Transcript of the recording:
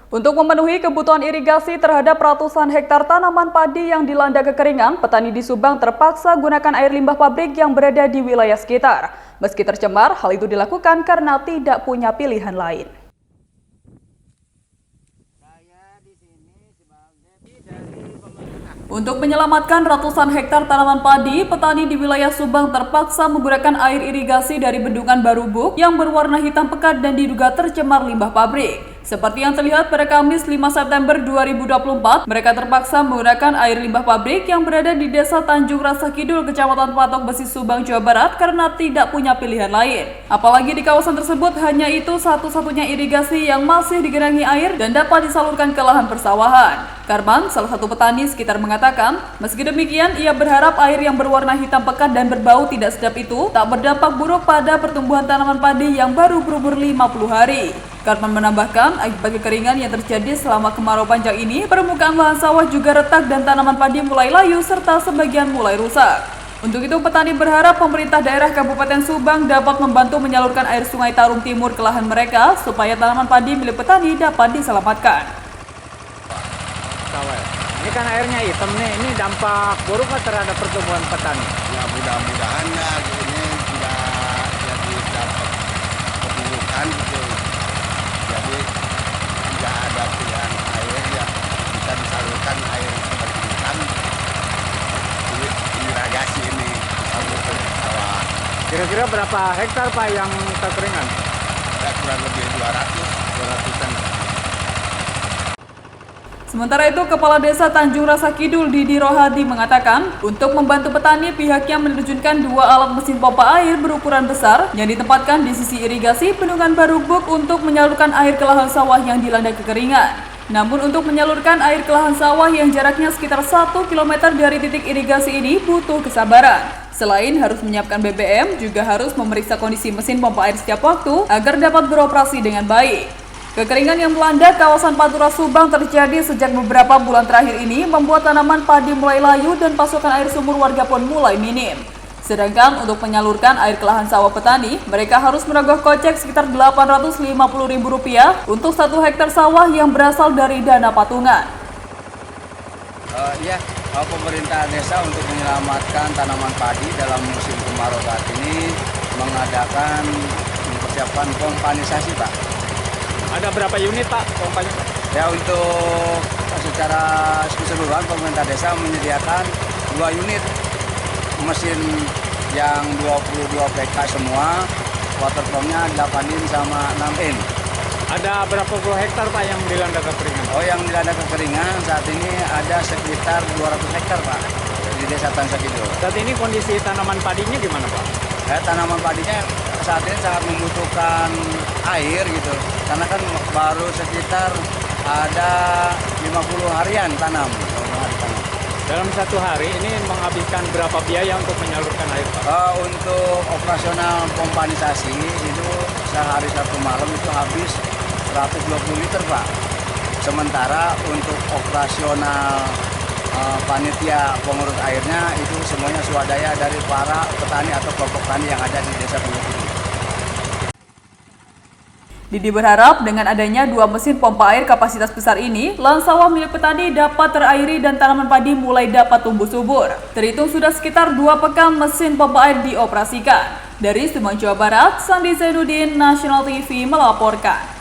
Untuk memenuhi kebutuhan irigasi terhadap ratusan hektar tanaman padi yang dilanda kekeringan, petani di Subang terpaksa gunakan air limbah pabrik yang berada di wilayah sekitar. Meski tercemar, hal itu dilakukan karena tidak punya pilihan lain. Untuk menyelamatkan ratusan hektar tanaman padi, petani di wilayah Subang terpaksa menggunakan air irigasi dari bendungan Barubuk yang berwarna hitam pekat dan diduga tercemar limbah pabrik. Seperti yang terlihat pada Kamis 5 September 2024, mereka terpaksa menggunakan air limbah pabrik yang berada di Desa Tanjung Rasa Kidul, Kecamatan Patok Besi, Subang, Jawa Barat karena tidak punya pilihan lain. Apalagi di kawasan tersebut hanya itu satu-satunya irigasi yang masih digenangi air dan dapat disalurkan ke lahan persawahan. Karman, salah satu petani sekitar mengatakan, meski demikian ia berharap air yang berwarna hitam pekat dan berbau tidak sedap itu tak berdampak buruk pada pertumbuhan tanaman padi yang baru berumur 50 hari. Karman menambahkan, akibat kekeringan yang terjadi selama kemarau panjang ini, permukaan lahan sawah juga retak dan tanaman padi mulai layu serta sebagian mulai rusak. Untuk itu, petani berharap pemerintah daerah Kabupaten Subang dapat membantu menyalurkan air Sungai Tarum Timur ke lahan mereka supaya tanaman padi milik petani dapat diselamatkan. Ini kan airnya hitam nih, ini dampak buruk nggak terhadap pertumbuhan petani? Ya mudah-mudahan ya ini tidak jadi dampak keburukan gitu. Jadi tidak ada pilihan air yang bisa disalurkan air kebanyakan irigasi ini disalurkan ke sawah. Kira-kira berapa hektar Pak yang kekeringan? Ya kurang lebih 200-an. Sementara itu, Kepala Desa Tanjung Rasa Kidul Didi Rohadi mengatakan, untuk membantu petani pihaknya menerjunkan 2 alat mesin pompa air berukuran besar yang ditempatkan di sisi irigasi bendungan Barubuk untuk menyalurkan air ke lahan sawah yang dilanda kekeringan. Namun untuk menyalurkan air ke lahan sawah yang jaraknya sekitar 1 km dari titik irigasi ini butuh kesabaran. Selain harus menyiapkan BBM, juga harus memeriksa kondisi mesin pompa air setiap waktu agar dapat beroperasi dengan baik. Kekeringan yang melanda kawasan Pantura Subang terjadi sejak beberapa bulan terakhir ini membuat tanaman padi mulai layu dan pasokan air sumur warga pun mulai minim. Sedangkan untuk menyalurkan air ke lahan sawah petani, mereka harus merogoh kocek sekitar Rp850.000 untuk 1 hektar sawah yang berasal dari dana patungan. Pemerintah desa untuk menyelamatkan tanaman padi dalam musim kemarau saat ini mengadakan persiapan pompanisasi, Pak. Ada berapa unit Pak pompanya? Ya, untuk secara keseluruhan pemerintah desa menyediakan 2 unit mesin yang 22 PK semua, water pumpnya 8 in sama 6 in. Ada berapa puluh hektar Pak yang dilanda kekeringan? Oh, yang dilanda kekeringan saat ini ada sekitar 200 hektar Pak di Desa Tanjung Kidul. Saat ini kondisi tanaman padinya gimana Pak? Tanaman padinya saat ini sangat membutuhkan air gitu, karena kan baru sekitar ada 50 harian tanam. Dalam 1 hari ini menghabiskan berapa biaya untuk menyalurkan air Pak? Untuk operasional pompanisasi itu sehari 1 malam itu habis 120 liter Pak. Sementara untuk operasional panitia pengurus airnya itu semuanya swadaya dari para petani atau kelompok tani yang ada di desa Tanjung Kidul. Didi berharap dengan adanya 2 mesin pompa air kapasitas besar ini, lahan sawah milik petani dapat terairi dan tanaman padi mulai dapat tumbuh subur. Terhitung sudah sekitar 2 pekan mesin pompa air dioperasikan. Dari Subang, Jawa Barat, Sandi Zainuddin, National TV melaporkan.